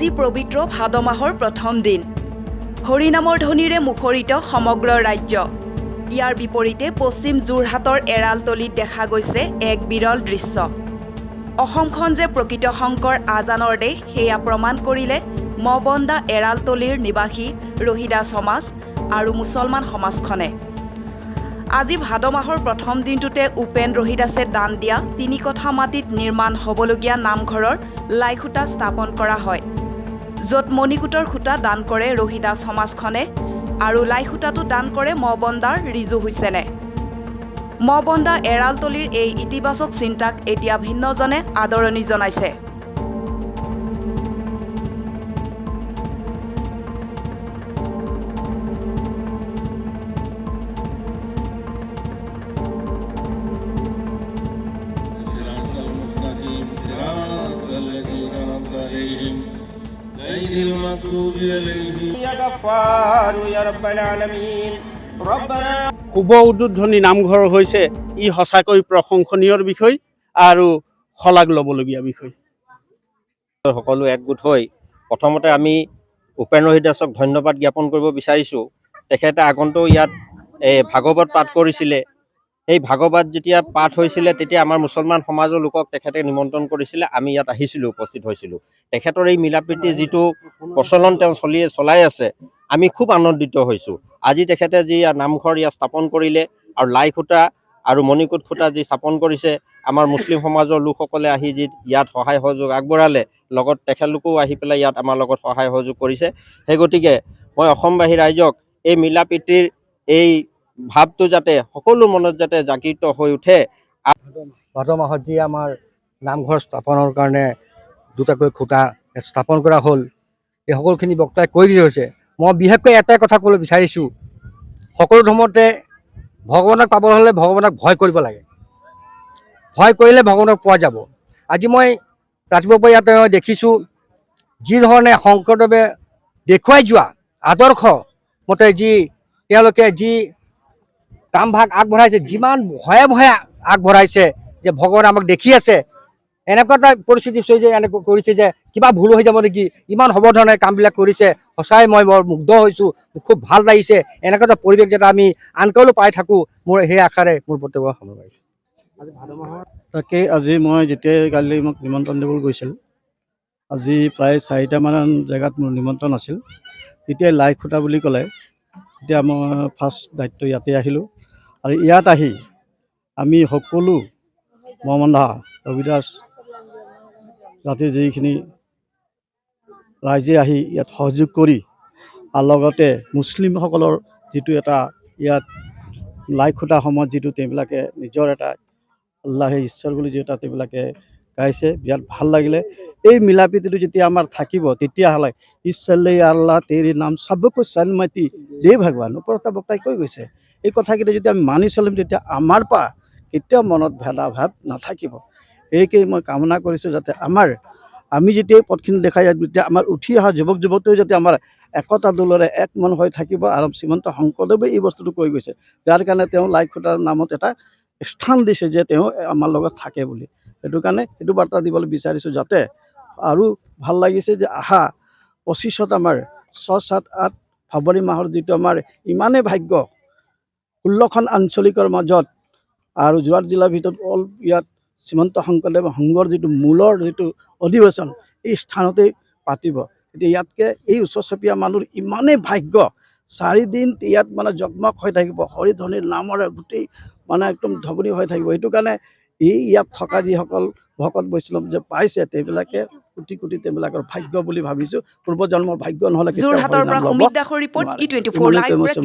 আজি পবিত্ৰ ভাদ মাহৰ প্ৰথম দিন। হৰিনামৰ ধ্বনিৰে মুখৰিত সমগ্ৰ ৰাজ্য। ইয়াৰ বিপৰীতে পশ্চিম যোৰহাটৰ এৰালতলীত দেখা গৈছে এক বিৰল দৃশ্য। অসমখন যে প্ৰকৃত শংকৰ আজানৰ দেশ সেয়া প্ৰমাণ কৰিলে মবন্দা এৰালতলীৰ নিবাসী ৰহিদাস সমাজ আৰু মুছলমান সমাজখনে। আজি ভাদ মাহৰ প্ৰথম দিনটোতে উপেন ৰহিদাসে দান দিয়া ৩ কঠা মাটিত নিৰ্মাণ হ'বলগীয়া নামঘৰৰ লাই খুঁটা স্থাপন কৰা হয়, য'ত মণিকূটৰ খুঁটা দান কৰে ৰহিদাস সমাজখনে আৰু লাই খুঁটাটো দান কৰে মবন্দাৰ ৰিজু হুছেইনে। মবন্দা এৰালতলীৰ এই ইতিবাচক চিন্তাক এতিয়া ভিন্নজনে আদৰণি জনাইছে। শুভ উদ্বোধনী নামঘৰ হৈছে ই সঁচাকৈ প্ৰশংসনীয় বিষয় আৰু শলাগ ল'বলগীয়া বিষয়। সকলো একগোট হৈ প্ৰথমতে আমি উপেন ৰহিদাসক ধন্যবাদ জ্ঞাপন কৰিব বিচাৰিছোঁ। তেখেতে আগন্তুক ইয়াত ভাগৱত পাঠ কৰিছিলে। সেই ভাগৱত যেতিয়া পাঠ হৈছিলে তেতিয়া আমাৰ মুছলমান সমাজৰ লোকক তেখেতে নিমন্ত্ৰণ কৰিছিলে। আমি ইয়াত আহিছিলোঁ, উপস্থিত হৈছিলোঁ। তেখেতৰ এই মিলাপ্ৰীতি যিটো প্ৰচলন তেওঁ চলাই আছে, আমি খুব আনন্দিত হৈছোঁ। আজি তেখেতে যি নামঘৰ ইয়াত স্থাপন কৰিলে আৰু লাই খুঁটা আৰু মণিকূট খুঁটা যি স্থাপন কৰিছে, আমাৰ মুছলিম সমাজৰ লোকসকলে আহি যি ইয়াত সহায় সহযোগ আগবঢ়ালে, লগত তেখেতলোকেও আহি পেলাই ইয়াত আমাৰ লগত সহায় সহযোগ কৰিছে। সেই গতিকে মই অসমবাসী ৰাইজক এই মিলাপ্ৰীতিৰ এই ভাৱটো যাতে সকলো মনত যাতে জাগৃত হৈ উঠে। ভাদ মাহত যি আমাৰ নামঘৰ স্থাপনৰ কাৰণে দুটাকৈ খুঁটা স্থাপন কৰা হ'ল, এই সকলোখিনি বক্তাই কৈ দিয়া হৈছে। মই বিশেষকৈ এটাই কথা ক'বলৈ বিচাৰিছোঁ, সকলো ধৰ্মতে ভগৱানক পাবলৈ হ'লে ভগৱানক ভয় কৰিব লাগে। ভয় কৰিলে ভগৱানক পোৱা যাব। আজি মই ৰাতিপুৱাৰ পৰা ইয়াতে দেখিছোঁ, যি ধৰণে শংকৰদেৱে দেখুৱাই যোৱা আদৰ্শ মতে যি তেওঁলোকে যি কামভাগ আগবঢ়াইছে, যিমান ভয়ে ভয়ে আগবঢ়াইছে যে ভগৱানে আমাক দেখি আছে, এনেকুৱা এটা পৰিস্থিতি হৈছে যে এনেকুৱা কৰিছে যে কিবা ভুল হৈ যাব নেকি, ইমান সৱধানে কামবিলাক কৰিছে। সঁচাই মই বৰ মুগ্ধ হৈছোঁ, খুব ভাল লাগিছে। এনেকুৱা এটা পৰিৱেশ যাতে আমি আনকালো পাই থাকোঁ, মোৰ সেই আশাৰে মোৰ বক্তব্য সামৰণি মাৰিছোঁ। তাকেই আজি মই যেতিয়াই কালি মোক নিমন্ত্ৰণ দিবলৈ গৈছিল, আজি প্ৰায় 4টামান জেগাত মোৰ নিমন্ত্ৰণ আছিল। তেতিয়াই লাই খুঁটা বুলি ক'লে, তেতিয়া মই ফাৰ্ষ্ট দায়িত্ব ইয়াতে আহিলোঁ। আৰু ইয়াত আহি আমি সকলো মবন্দা ৰহিদাস জাতিৰ যিখিনি ৰাইজে আহি ইয়াত সহযোগ কৰি, আৰু লগতে মুছলিমসকলৰ যিটো এটা ইয়াত লাই খুঁটা সময়ত যিটো তেওঁবিলাকে নিজৰ এটা আল্লাহে ঈশ্বৰ বুলি যিটো তেওঁবিলাকে গাইছে, বিৰাট ভাল লাগিলে। এই মিলাপ্ৰীতিটো যেতিয়া আমাৰ থাকিব, তেতিয়াহ'লে ইছালে আল্লাহ তেৰি নাম চাবকো সন্মতি দে ভগৱান, ওপৰত এটা বক্তাই কৈ গৈছে। এই কথাকেইটা যদি আমি মানি চলিম, তেতিয়া আমাৰ পৰা কেতিয়াও মনত ভেদাভাৱ নাথাকিব। এইকেই মই কামনা কৰিছোঁ, যাতে আমি যেতিয়া পথখিনি দেখাই যাম, তেতিয়া আমাৰ উঠি অহা যুৱক যুৱতীও যাতে আমাৰ একতা দোলেৰে এক মন হৈ থাকিব। আৰু শ্ৰীমন্ত শংকৰদেৱে এই বস্তুটো কৈ গৈছে, যাৰ কাৰণে তেওঁ লাই খুঁটাৰ নামত এটা স্থান দিছে যে তেওঁ আমাৰ লগত থাকে বুলি। সেইটো কাৰণে সেইটো বাৰ্তা দিবলৈ বিচাৰিছোঁ, যাতে আৰু ভাল লাগিছে যে 25ত আমাৰ 6, 7, 8 ফেব্ৰুৱাৰী মাহৰ যিটো আমাৰ ইমানেই ভাগ্য, 16খন আঞ্চলিকৰ মাজত আৰু যোৰহাট জিলাৰ ভিতৰত ইয়াত শ্ৰীমন্ত শংকৰদেৱ সংঘৰ যিটো মূলৰ যিটো অধিৱেশন, এই স্থানতেই পাতিব। এতিয়া ইয়াতকৈ এই ওচৰ চুবুৰীয়া মানুহৰ ইমানেই ভাগ্য, 4 দিন ইয়াত মানে জগমগ হৈ থাকিব, হৰিধ্বনিৰ নামৰে গোটেই মানে একদম ধ্বনি হৈ থাকিব। সেইটো কাৰণে ইয়াত থকা যিসকল ভকত বৈষ্ণৱ যে পাইছে, তেওঁবিলাকে কোটি কোটি তেওঁবিলাকৰ ভাগ্য বুলি ভাবিছোঁ। পূৰ্বজন্মৰ ভাগ্য নহ'লে যোৰহাটৰ পৰা সুমিত দাসৰ ৰিপৰ্ট, E24 লাইভ ব্ৰেকিং।